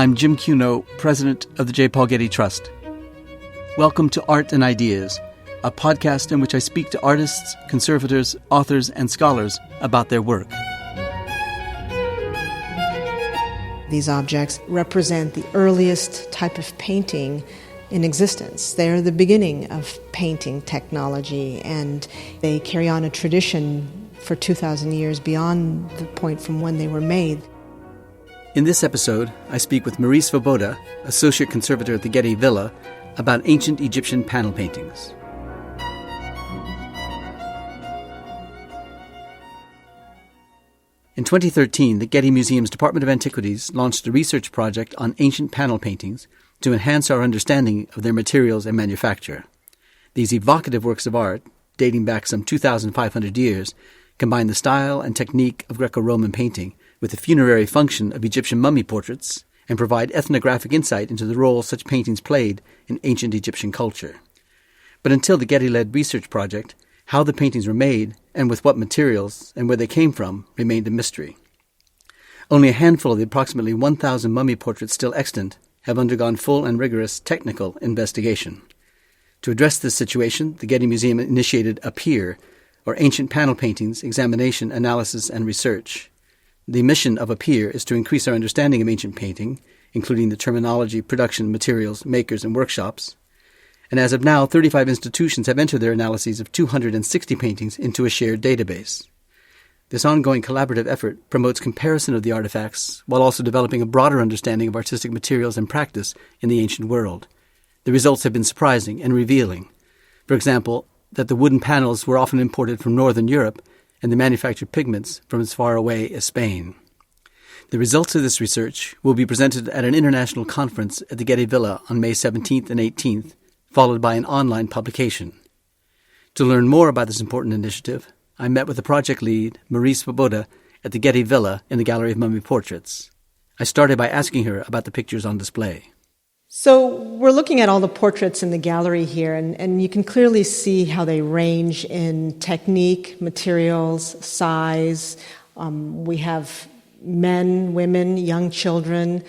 I'm Jim Cuno, president of the J. Paul Getty Trust. Welcome to Art and Ideas, a podcast in which I speak to artists, conservators, authors, and scholars about their work. These objects represent the earliest type of painting in existence. They are the beginning of painting technology, and they carry on a tradition for 2,000 years beyond the point from when they were made. In this episode, I speak with Marie Svoboda, associate conservator at the Getty Villa, about ancient Egyptian panel paintings. In 2013, the Getty Museum's Department of Antiquities launched a research project on ancient panel paintings to enhance our understanding of their materials and manufacture. These evocative works of art, dating back some 2,500 years, combine the style and technique of Greco-Roman painting with the funerary function of Egyptian mummy portraits and provide ethnographic insight into the role such paintings played in ancient Egyptian culture. But until the Getty-led research project, how the paintings were made and with what materials and where they came from remained a mystery. Only a handful of the approximately 1,000 mummy portraits still extant have undergone full and rigorous technical investigation. To address this situation, the Getty Museum initiated a PEER, or Ancient Panel Paintings Examination, Analysis, and Research. The mission of a PEER is to increase our understanding of ancient painting, including the terminology, production, materials, makers, and workshops. And as of now, 35 institutions have entered their analyses of 260 paintings into a shared database. This ongoing collaborative effort promotes comparison of the artifacts while also developing a broader understanding of artistic materials and practice in the ancient world. The results have been surprising and revealing. For example, that the wooden panels were often imported from northern Europe and the manufactured pigments from as far away as Spain. The results of this research will be presented at an international conference at the Getty Villa on May 17th and 18th, followed by an online publication. To learn more about this important initiative, I met with the project lead, Marie Svoboda, at the Getty Villa in the Gallery of Mummy Portraits. I started by asking her about the pictures on display. So we're looking at all the portraits in the gallery here, and you can clearly see how they range in technique, materials, size. We have men, women, young children,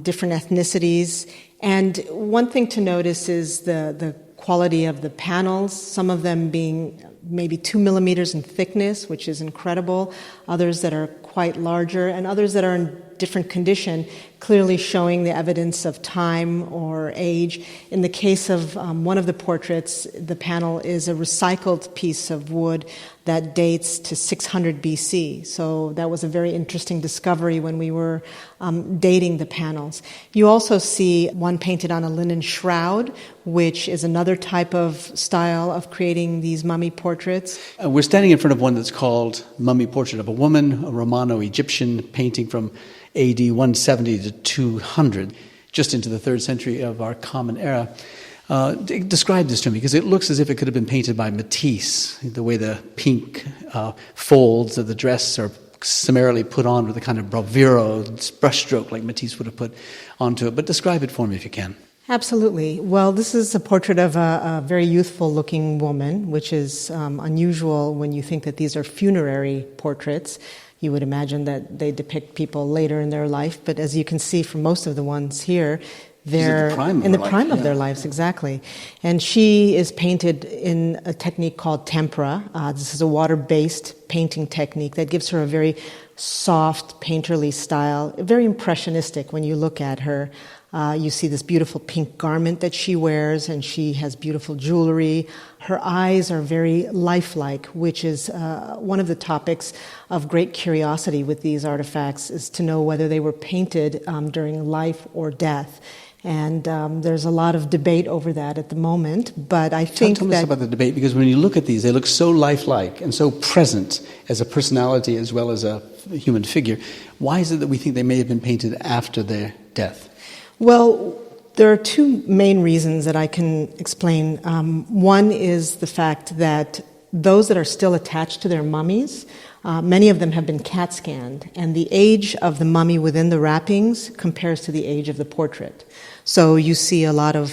different ethnicities. And one thing to notice is the quality of the panels, some of them being maybe 2 millimeters in thickness, which is incredible, others that are quite larger, and others that are in different condition, clearly showing the evidence of time or age. In the case of one of the portraits, the panel is a recycled piece of wood that dates to 600 BC. So that was a very interesting discovery when we were dating the panels. You also see one painted on a linen shroud, which is another type of style of creating these mummy portraits. We're standing in front of one that's called Mummy Portrait of a Woman, a Romano-Egyptian painting from AD 170 to 200, just into the 3rd century of our Common Era. Describe this to me, because it looks as if it could have been painted by Matisse, the way the pink folds of the dress are summarily put on with a kind of bravura brushstroke like Matisse would have put onto it. But describe it for me if you can. Absolutely. Well, this is a portrait of a very youthful-looking woman, which is unusual when you think that these are funerary portraits. You would imagine that they depict people later in their life, but as you can see from most of the ones here, they're in the prime of their lives, exactly. And she is painted in a technique called tempera. This is a water-based painting technique that gives her a very soft, painterly style, very impressionistic when you look at her. You see this beautiful pink garment that she wears, and she has beautiful jewelry. Her eyes are very lifelike, which is one of the topics of great curiosity with these artifacts, is to know whether they were painted during life or death. And there's a lot of debate over that at the moment, but I think Tell us about the debate, because when you look at these, they look so lifelike and so present as a personality as well as a human figure. Why is it that we think they may have been painted after their death? Well, there are two main reasons that I can explain. One is the fact that those that are still attached to their mummies, many of them have been CAT scanned, and the age of the mummy within the wrappings compares to the age of the portrait. So you see a lot of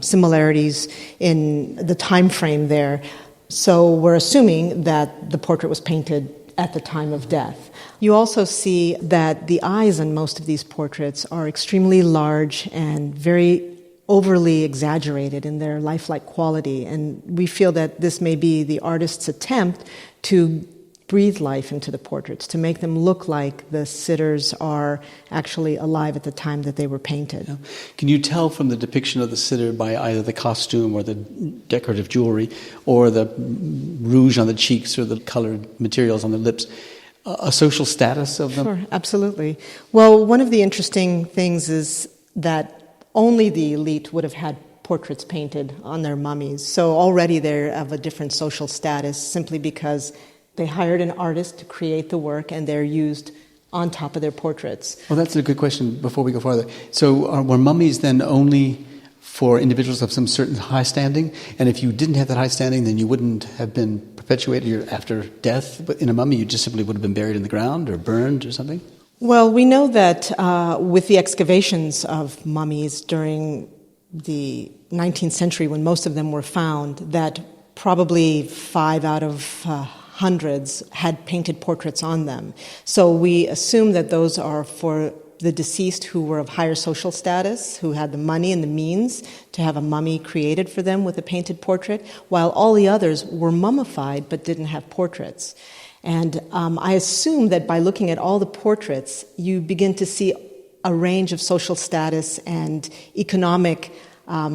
similarities in the time frame there. So we're assuming that the portrait was painted at the time of death. You also see that the eyes in most of these portraits are extremely large and very overly exaggerated in their lifelike quality. And we feel that this may be the artist's attempt to breathe life into the portraits, to make them look like the sitters are actually alive at the time that they were painted. Yeah. Can you tell from the depiction of the sitter by either the costume or the decorative jewelry or the rouge on the cheeks or the colored materials on the lips a social status of them? Sure, absolutely. Well, one of the interesting things is that only the elite would have had portraits painted on their mummies. So already they're of a different social status simply because they hired an artist to create the work and they're used on top of their portraits. Well, that's a good question before we go farther. So were mummies then only for individuals of some certain high standing? And if you didn't have that high standing, then you wouldn't have been perpetuated after death in a mummy? You just simply would have been buried in the ground or burned or something? Well, we know that with the excavations of mummies during the 19th century, when most of them were found, that probably 5 out of hundreds had painted portraits on them. So we assume that those are for the deceased who were of higher social status, who had the money and the means to have a mummy created for them with a painted portrait, while all the others were mummified but didn't have portraits. And I assume that by looking at all the portraits, you begin to see a range of social status and economic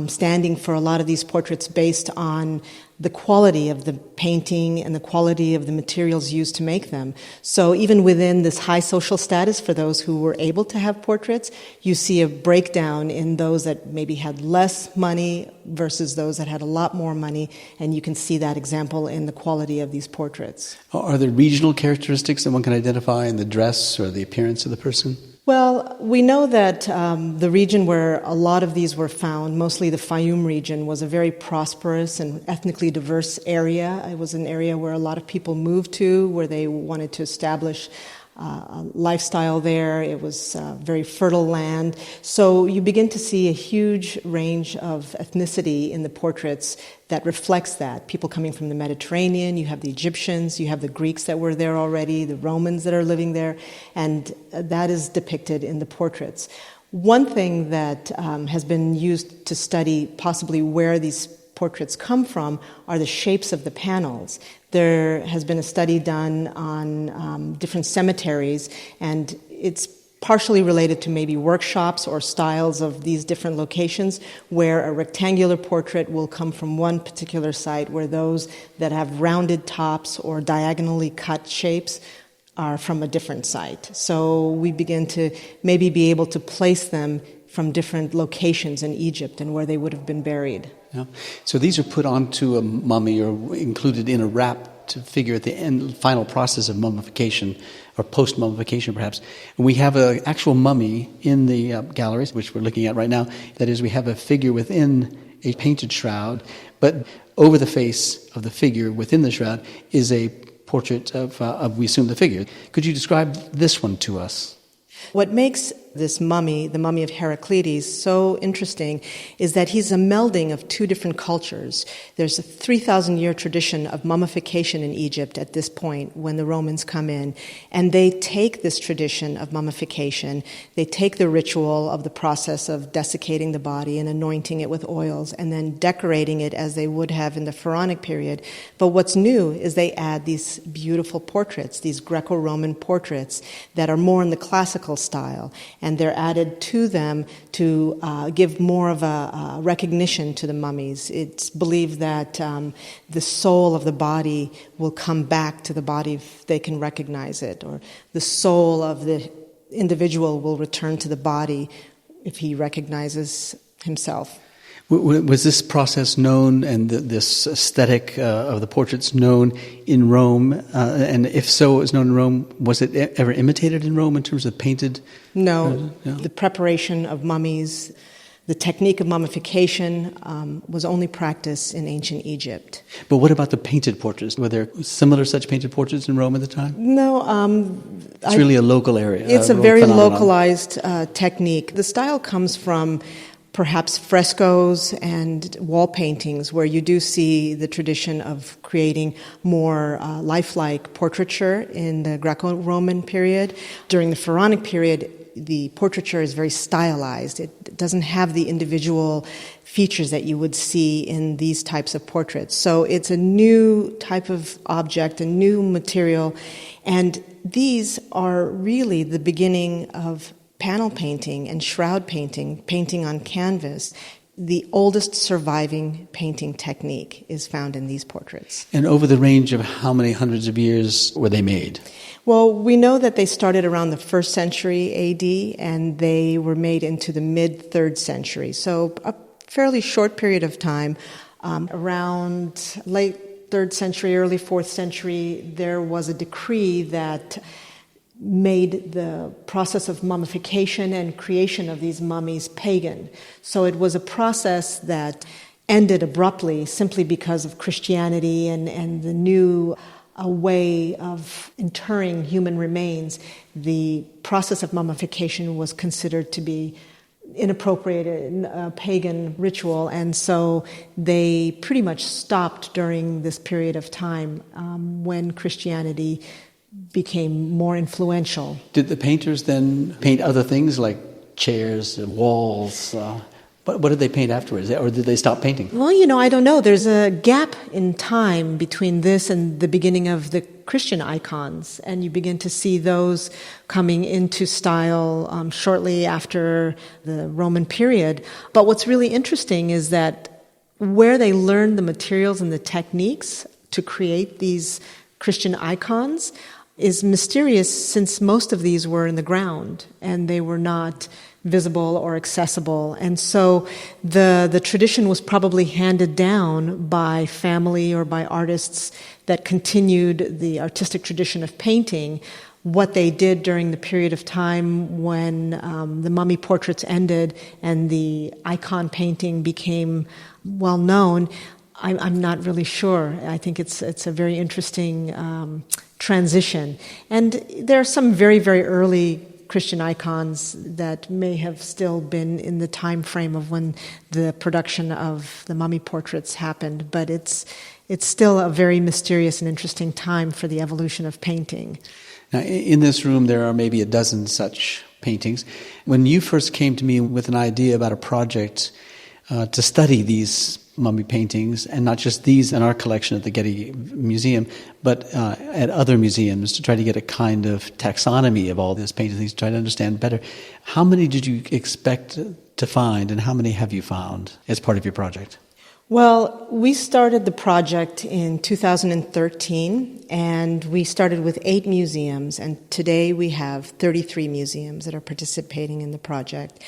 standing for a lot of these portraits based on the quality of the painting and the quality of the materials used to make them. So even within this high social status for those who were able to have portraits, you see a breakdown in those that maybe had less money versus those that had a lot more money, and you can see that example in the quality of these portraits. Are there regional characteristics that one can identify in the dress or the appearance of the person? Well, we know that the region where a lot of these were found, mostly the Fayum region, was a very prosperous and ethnically diverse area. It was an area where a lot of people moved to, where they wanted to establish a lifestyle there. It was very fertile land. So you begin to see a huge range of ethnicity in the portraits that reflects that. People coming from the Mediterranean, you have the Egyptians, you have the Greeks that were there already, the Romans that are living there, and that is depicted in the portraits. One thing that has been used to study possibly where these portraits come from are the shapes of the panels. There has been a study done on different cemeteries, and it's partially related to maybe workshops or styles of these different locations where a rectangular portrait will come from one particular site, where those that have rounded tops or diagonally cut shapes are from a different site. So we begin to maybe be able to place them from different locations in Egypt and where they would have been buried. Yeah. So these are put onto a mummy or included in a wrapped figure at the end, final process of mummification or post-mummification perhaps. And we have an actual mummy in the galleries, which we're looking at right now. That is, we have a figure within a painted shroud, but over the face of the figure within the shroud is a portrait of we assume, the figure. Could you describe this one to us? What makes this mummy, the mummy of Heraclides, so interesting is that he's a melding of two different cultures. There's a 3,000-year tradition of mummification in Egypt at this point when the Romans come in, and they take this tradition of mummification, they take the ritual of the process of desiccating the body and anointing it with oils and then decorating it as they would have in the Pharaonic period. But what's new is they add these beautiful portraits, these Greco-Roman portraits that are more in the classical style, and they're added to them to give more of a recognition to the mummies. It's believed that the soul of the body will come back to the body if they can recognize it, or the soul of the individual will return to the body if he recognizes himself. Was this process known and this aesthetic of the portraits known in Rome? And if so, it was known in Rome. Was it ever imitated in Rome in terms of painted? No. The preparation of mummies, the technique of mummification was only practiced in ancient Egypt. But what about the painted portraits? Were there similar such painted portraits in Rome at the time? No. It's really a local area. It's a very phenomenon. Localized technique. The style comes from perhaps frescoes and wall paintings, where you do see the tradition of creating more lifelike portraiture in the Greco-Roman period. During the Pharaonic period, the portraiture is very stylized. It doesn't have the individual features that you would see in these types of portraits. So it's a new type of object, a new material, and these are really the beginning of panel painting and shroud painting, painting on canvas. The oldest surviving painting technique is found in these portraits. And over the range of how many hundreds of years were they made? Well, we know that they started around the 1st century AD, and they were made into the mid-3rd century. So a fairly short period of time. Around late 3rd century, early 4th century, there was a decree that made the process of mummification and creation of these mummies pagan. So it was a process that ended abruptly simply because of Christianity and the new way of interring human remains. The process of mummification was considered to be inappropriate, a pagan ritual, and so they pretty much stopped during this period of time when Christianity became more influential. Did the painters then paint other things like chairs, walls? What did they paint afterwards? Or did they stop painting? Well, I don't know. There's a gap in time between this and the beginning of the Christian icons, and you begin to see those coming into style shortly after the Roman period. But what's really interesting is that where they learned the materials and the techniques to create these Christian icons is mysterious, since most of these were in the ground and they were not visible or accessible. And so the tradition was probably handed down by family or by artists that continued the artistic tradition of painting. What they did during the period of time when the mummy portraits ended and the icon painting became well known, I'm not really sure. I think it's a very interesting transition. And there are some very, very early Christian icons that may have still been in the time frame of when the production of the mummy portraits happened, but it's still a very mysterious and interesting time for the evolution of painting. Now, in this room, there are maybe a dozen such paintings. When you first came to me with an idea about a project to study these mummy paintings, and not just these in our collection at the Getty Museum, but at other museums, to try to get a kind of taxonomy of all these paintings, to try to understand better. How many did you expect to find, and how many have you found as part of your project? Well, we started the project in 2013, and we started with 8 museums, and today we have 33 museums that are participating in the project.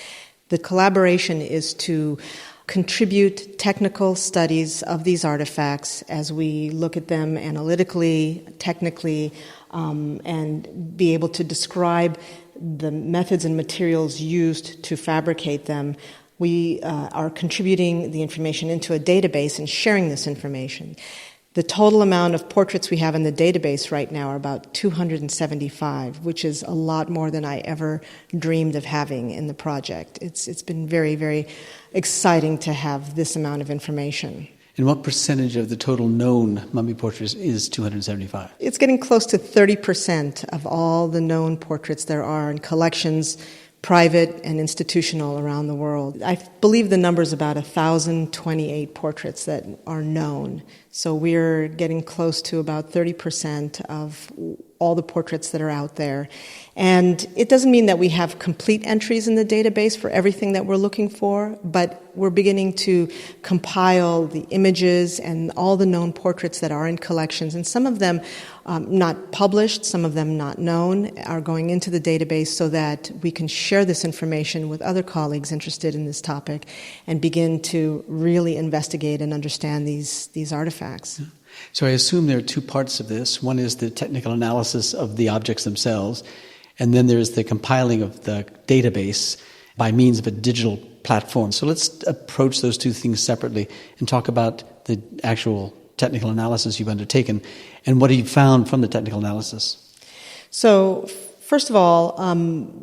The collaboration is to contribute technical studies of these artifacts as we look at them analytically, technically, and be able to describe the methods and materials used to fabricate them. We are contributing the information into a database and sharing this information. The total amount of portraits we have in the database right now are about 275, which is a lot more than I ever dreamed of having in the project. It's been very, very exciting to have this amount of information. And what percentage of the total known mummy portraits is 275? It's getting close to 30% of all the known portraits there are in collections, private and institutional, around the world. I believe the number is about 1,028 portraits that are known. So we're getting close to about 30% of all the portraits that are out there. And it doesn't mean that we have complete entries in the database for everything that we're looking for, but we're beginning to compile the images and all the known portraits that are in collections. And some of them not published, some of them not known, are going into the database so that we can share this information with other colleagues interested in this topic and begin to really investigate and understand these artifacts. So I assume there are 2 parts of this. One is the technical analysis of the objects themselves, and then there's the compiling of the database by means of a digital platform. So let's approach those 2 things separately and talk about the actual technical analysis you've undertaken and what have you found from the technical analysis. So First of all,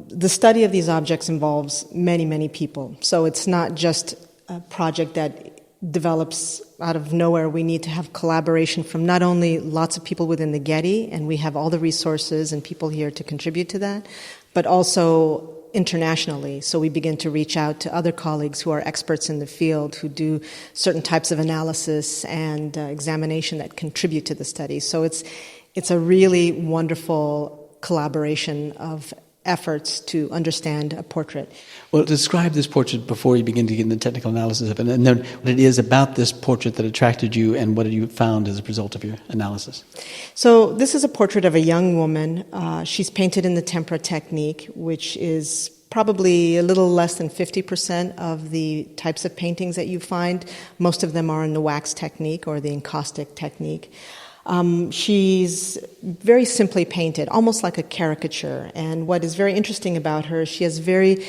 the study of these objects involves many, many people. So it's not just a project that develops out of nowhere. We need to have collaboration from not only lots of people within the Getty, and we have all the resources and people here to contribute to that, but also internationally. So we begin to reach out to other colleagues who are experts in the field, who do certain types of analysis and examination that contribute to the study. So it's a really wonderful collaboration of efforts to understand a portrait. Well, describe this portrait before you begin to get into the technical analysis of it, and then what it is about this portrait that attracted you and what you found as a result of your analysis. So this is a portrait of a young woman. She's painted in the tempera technique, which is probably a little less than 50% of the types of paintings that you find. Most of them are in the wax technique or the encaustic technique. She's very simply painted, almost like a caricature. And what is very interesting about her, she has very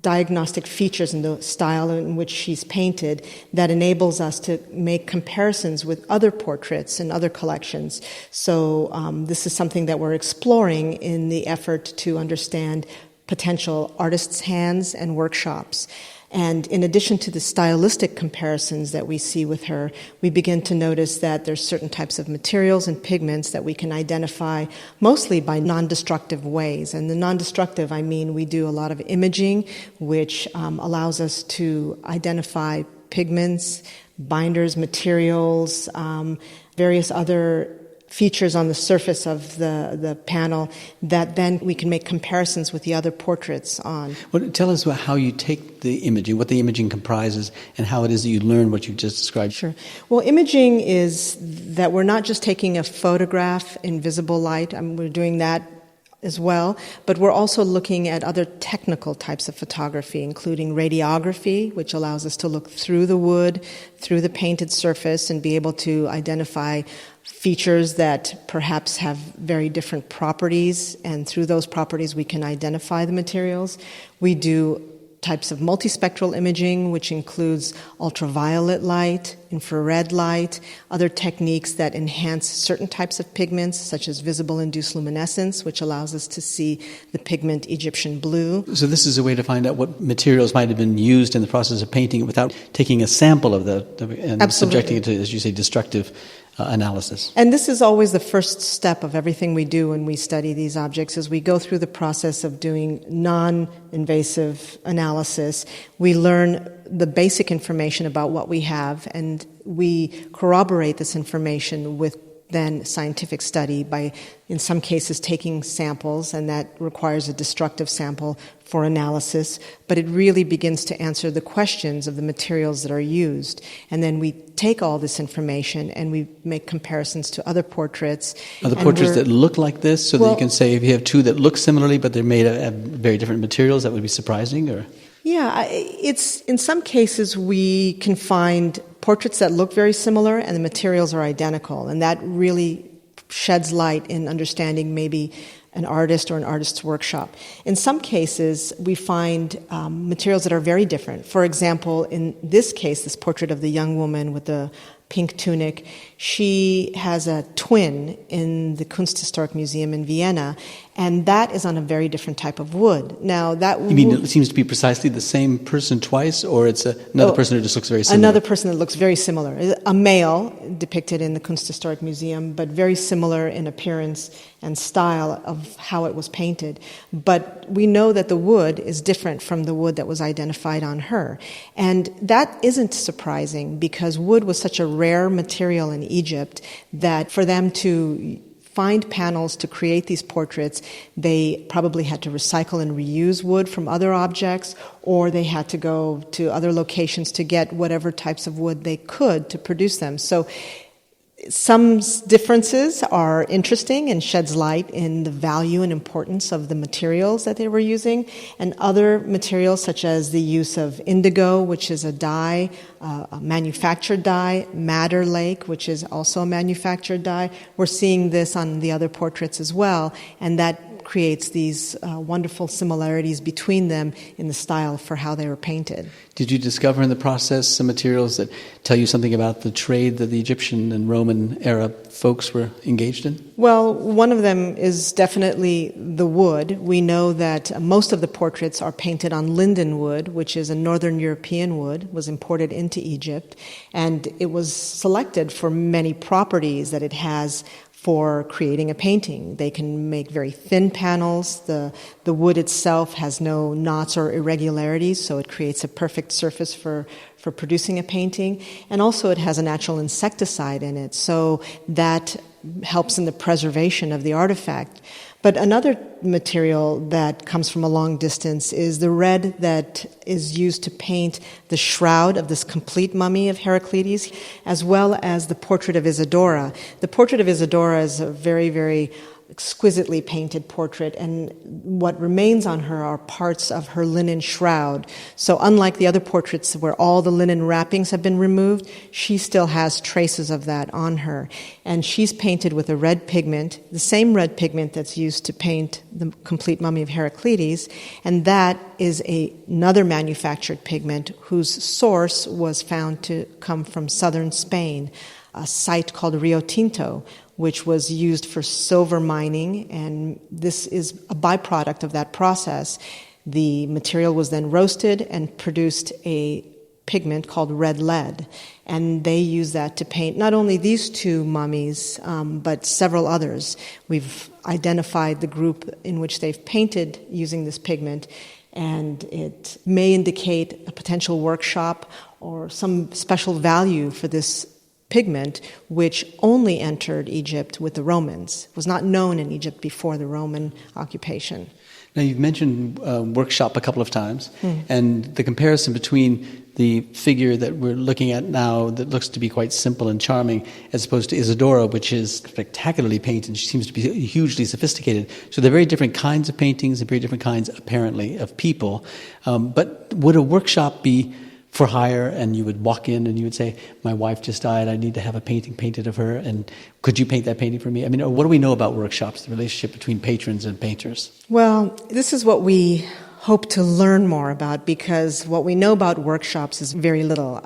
diagnostic features in the style in which she's painted that enables us to make comparisons with other portraits and other collections. So this is something that we're exploring in the effort to understand potential artists' hands and workshops. And in addition to the stylistic comparisons that we see with her, we begin to notice that there's certain types of materials and pigments that we can identify mostly by non-destructive ways. And the non-destructive, I mean, we do a lot of imaging, which allows us to identify pigments, binders, materials, various other features on the surface of the panel that then we can make comparisons with the other portraits on. Well, tell us about how you take the imaging, what the imaging comprises, and how it is that you learn what you just described. Sure. Well, imaging is that we're not just taking a photograph in visible light. We're doing that as well, but we're also looking at other technical types of photography, including radiography, which allows us to look through the wood, through the painted surface, and be able to identify features that perhaps have very different properties, and through those properties we can identify the materials. We do types of multispectral imaging, which includes ultraviolet light, infrared light, other techniques that enhance certain types of pigments, such as visible-induced luminescence, which allows us to see the pigment Egyptian blue. So this is a way to find out what materials might have been used in the process of painting without taking a sample of and subjecting it to, as you say, destructive analysis. And this is always the first step of everything we do when we study these objects. As we go through the process of doing non-invasive analysis, we learn the basic information about what we have, and we corroborate this information with then scientific study by, in some cases, taking samples, and that requires a destructive sample for analysis, but it really begins to answer the questions of the materials that are used. And then we take all this information and we make comparisons to other portraits. Other portraits that look like this, so that you can say if you have two that look similarly but they're made of very different materials, that would be surprising? Or yeah, it's in some cases we can find portraits that look very similar and the materials are identical, and that really sheds light in understanding maybe an artist or an artist's workshop. In some cases, we find materials that are very different. For example, in this case, this portrait of the young woman with the pink tunic, she has a twin in the Kunsthistoric Museum in Vienna, and that is on a very different type of wood. Now, that you mean it seems to be precisely the same person twice, or it's another person who just looks very similar? Another person that looks very similar. A male depicted in the Kunsthistoric Museum, but very similar in appearance and style of how it was painted. But we know that the wood is different from the wood that was identified on her. And that isn't surprising, because wood was such a rare material in Egypt that for them to find panels to create these portraits, they probably had to recycle and reuse wood from other objects, or they had to go to other locations to get whatever types of wood they could to produce them. So some differences are interesting and sheds light in the value and importance of the materials that they were using, and other materials such as the use of indigo, which is a dye, a manufactured dye, madder lake, which is also a manufactured dye. We're seeing this on the other portraits as well, and that creates these wonderful similarities between them in the style for how they were painted. Did you discover in the process some materials that tell you something about the trade that the Egyptian and Roman era folks were engaged in? Well, one of them is definitely the wood. We know that most of the portraits are painted on linden wood, which is a northern European wood, was imported into Egypt, and it was selected for many properties that it has for creating a painting. They can make very thin panels. The wood itself has no knots or irregularities, so it creates a perfect surface for producing a painting. And also it has a natural insecticide in it, so that helps in the preservation of the artifact. But another material that comes from a long distance is the red that is used to paint the shroud of this complete mummy of Heraclides, as well as the portrait of Isidora. The portrait of Isidora is a very, very exquisitely painted portrait, and what remains on her are parts of her linen shroud. So unlike the other portraits where all the linen wrappings have been removed, she still has traces of that on her. And she's painted with a red pigment, the same red pigment that's used to paint the complete mummy of Heraclides, and that is another manufactured pigment whose source was found to come from southern Spain, a site called Rio Tinto, which was used for silver mining, and this is a byproduct of that process. The material was then roasted and produced a pigment called red lead, and they use that to paint not only these two mummies, but several others. We've identified the group in which they've painted using this pigment, and it may indicate a potential workshop or some special value for this pigment, which only entered Egypt with the Romans. It was not known in Egypt before the Roman occupation. Now, you've mentioned workshop a couple of times, and the comparison between the figure that we're looking at now that looks to be quite simple and charming, as opposed to Isidora, which is spectacularly painted, and she seems to be hugely sophisticated. So they're very different kinds of paintings and very different kinds, apparently, of people. But would a workshop be for hire, and you would walk in and you would say, my wife just died, I need to have a painting painted of her, and could you paint that painting for me? I mean, what do we know about workshops, the relationship between patrons and painters? Well, this is what we hope to learn more about, because what we know about workshops is very little.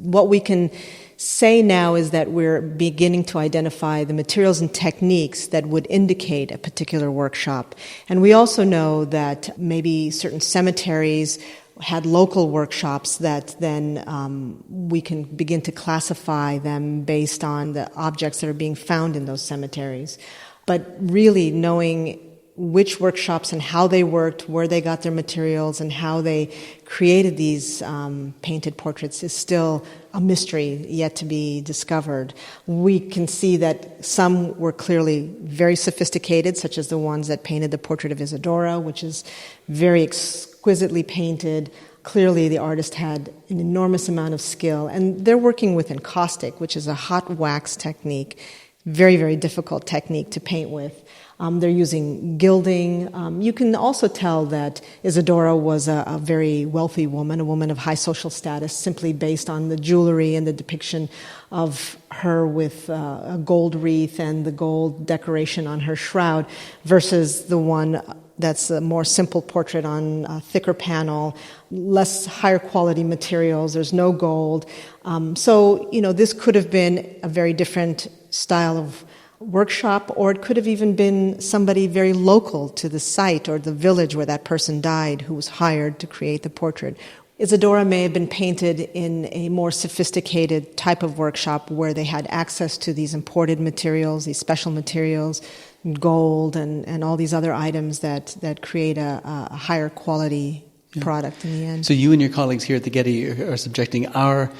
What we can say now is that we're beginning to identify the materials and techniques that would indicate a particular workshop. And we also know that maybe certain cemeteries had local workshops that then we can begin to classify them based on the objects that are being found in those cemeteries. But really knowing which workshops and how they worked, where they got their materials, and how they created these painted portraits is still a mystery yet to be discovered. We can see that some were clearly very sophisticated, such as the ones that painted the portrait of Isidora, which is very exquisitely painted. Clearly, the artist had an enormous amount of skill, and they're working with encaustic, which is a hot wax technique, very, very difficult technique to paint with. They're using gilding. You can also tell that Isidora was a very wealthy woman, a woman of high social status, simply based on the jewelry and the depiction of her with a gold wreath and the gold decoration on her shroud, versus the one that's a more simple portrait on a thicker panel, less higher quality materials, there's no gold. So, this could have been a very different style of workshop, or it could have even been somebody very local to the site or the village where that person died who was hired to create the portrait. Isidora may have been painted in a more sophisticated type of workshop where they had access to these imported materials, these special materials, gold and all these other items that create a higher quality product in the end. So you and your colleagues here at the Getty are subjecting our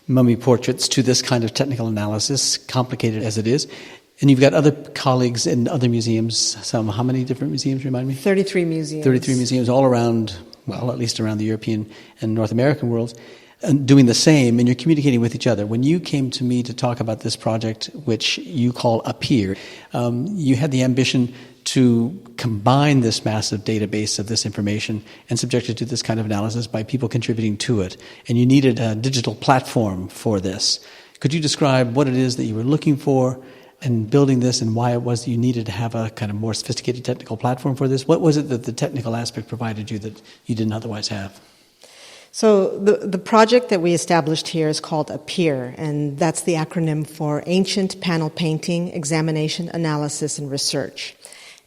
mummy portraits to this kind of technical analysis, complicated as it is. And you've got other colleagues in other museums. How many different museums, remind me? 33 museums. 33 museums all around, well, at least around the European and North American worlds, and doing the same, and you're communicating with each other. When you came to me to talk about this project, which you call Appear, you had the ambition to combine this massive database of this information and subject it to this kind of analysis by people contributing to it. And you needed a digital platform for this. Could you describe what it is that you were looking for, in building this and why it was you needed to have a kind of more sophisticated technical platform for this? What was it that the technical aspect provided you that you didn't otherwise have? So the project that we established here is called APPEAR, and that's the acronym for Ancient Panel Painting, Examination, Analysis, and Research.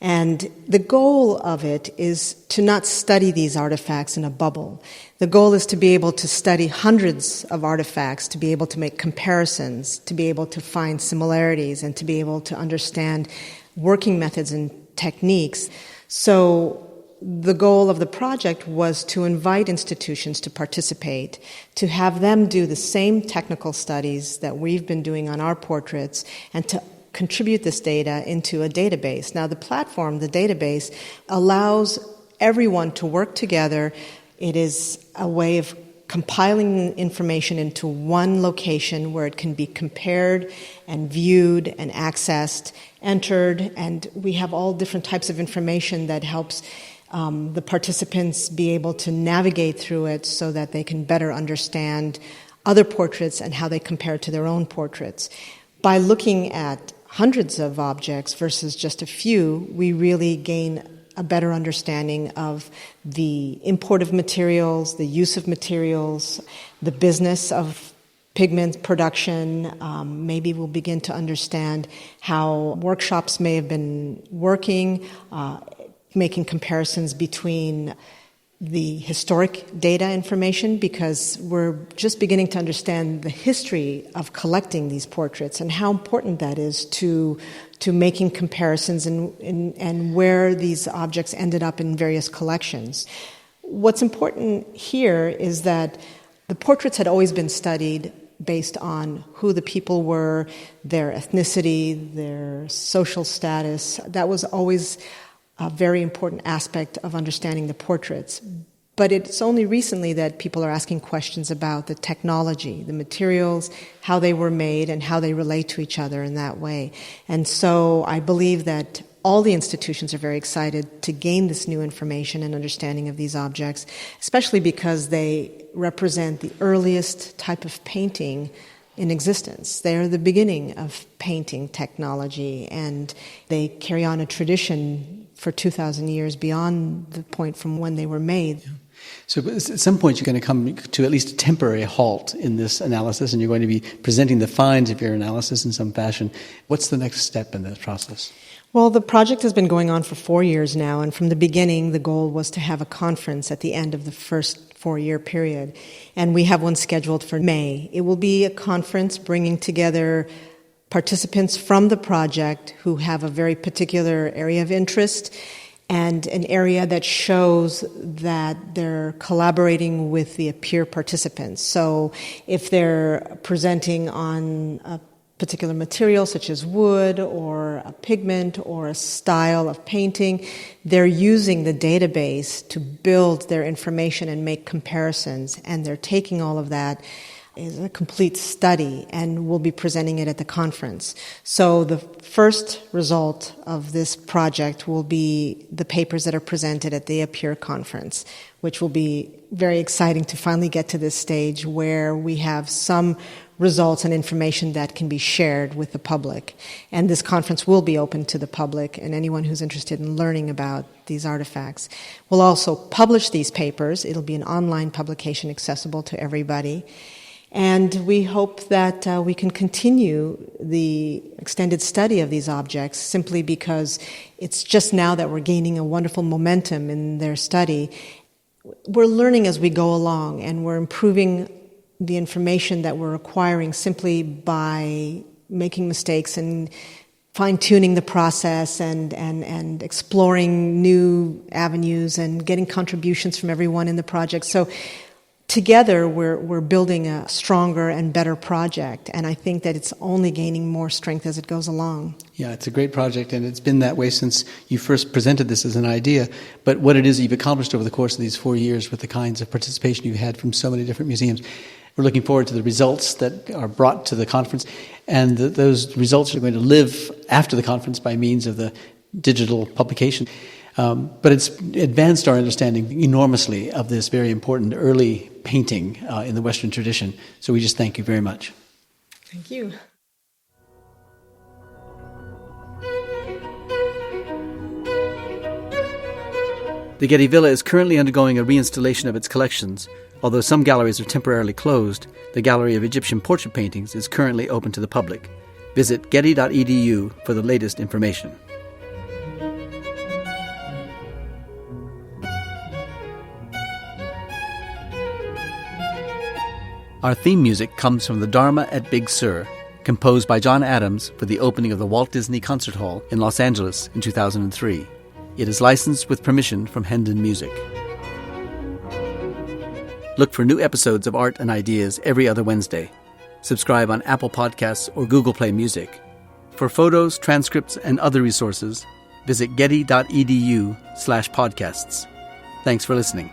And the goal of it is to not study these artifacts in a bubble. The goal is to be able to study hundreds of artifacts, to be able to make comparisons, to be able to find similarities, and to be able to understand working methods and techniques. So the goal of the project was to invite institutions to participate, to have them do the same technical studies that we've been doing on our portraits, and to contribute this data into a database. Now, the platform, the database, allows everyone to work together. It is a way of compiling information into one location where it can be compared and viewed and accessed, entered, and we have all different types of information that helps the participants be able to navigate through it so that they can better understand other portraits and how they compare to their own portraits. By looking at hundreds of objects versus just a few, we really gain a better understanding of the import of materials, the use of materials, the business of pigment production. Maybe we'll begin to understand how workshops may have been working, making comparisons between the historic data information, because we're just beginning to understand the history of collecting these portraits and how important that is to making comparisons and where these objects ended up in various collections. What's important here is that the portraits had always been studied based on who the people were, their ethnicity, their social status. That was always a very important aspect of understanding the portraits. But it's only recently that people are asking questions about the technology, the materials, how they were made, and how they relate to each other in that way. And so I believe that all the institutions are very excited to gain this new information and understanding of these objects, especially because they represent the earliest type of painting in existence. They are the beginning of painting technology, and they carry on a tradition for 2,000 years beyond the point from when they were made. Yeah. So at some point you're going to come to at least a temporary halt in this analysis, and you're going to be presenting the finds of your analysis in some fashion. What's the next step in this process? Well, the project has been going on for 4 years now, and from the beginning the goal was to have a conference at the end of the first 4-year period, and we have one scheduled for May. It will be a conference bringing together participants from the project who have a very particular area of interest and an area that shows that they're collaborating with the APPEAR participants. So if they're presenting on a particular material such as wood or a pigment or a style of painting, they're using the database to build their information and make comparisons, and they're taking all of that is a complete study, and we'll be presenting it at the conference. So the first result of this project will be the papers that are presented at the APPEAR conference, which will be very exciting to finally get to this stage where we have some results and information that can be shared with the public. And this conference will be open to the public and anyone who's interested in learning about these artifacts. We'll also publish these papers. It'll be an online publication accessible to everybody. And we hope that we can continue the extended study of these objects simply because it's just now that we're gaining a wonderful momentum in their study. We're learning as we go along, and we're improving the information that we're acquiring simply by making mistakes and fine-tuning the process and exploring new avenues and getting contributions from everyone in the project. So together, we're building a stronger and better project, and I think that it's only gaining more strength as it goes along. Yeah, it's a great project, and it's been that way since you first presented this as an idea. But what it is that you've accomplished over the course of these 4 years with the kinds of participation you've had from so many different museums, we're looking forward to the results that are brought to the conference, and those results are going to live after the conference by means of the digital publication. But it's advanced our understanding enormously of this very important early painting in the Western tradition. So we just thank you very much. Thank you. The Getty Villa is currently undergoing a reinstallation of its collections. Although some galleries are temporarily closed, the Gallery of Egyptian Portrait Paintings is currently open to the public. Visit getty.edu for the latest information. Our theme music comes from the Dharma at Big Sur, composed by John Adams for the opening of the Walt Disney Concert Hall in Los Angeles in 2003. It is licensed with permission from Hendon Music. Look for new episodes of Art and Ideas every other Wednesday. Subscribe on Apple Podcasts or Google Play Music. For photos, transcripts, and other resources, visit getty.edu/podcasts. Thanks for listening.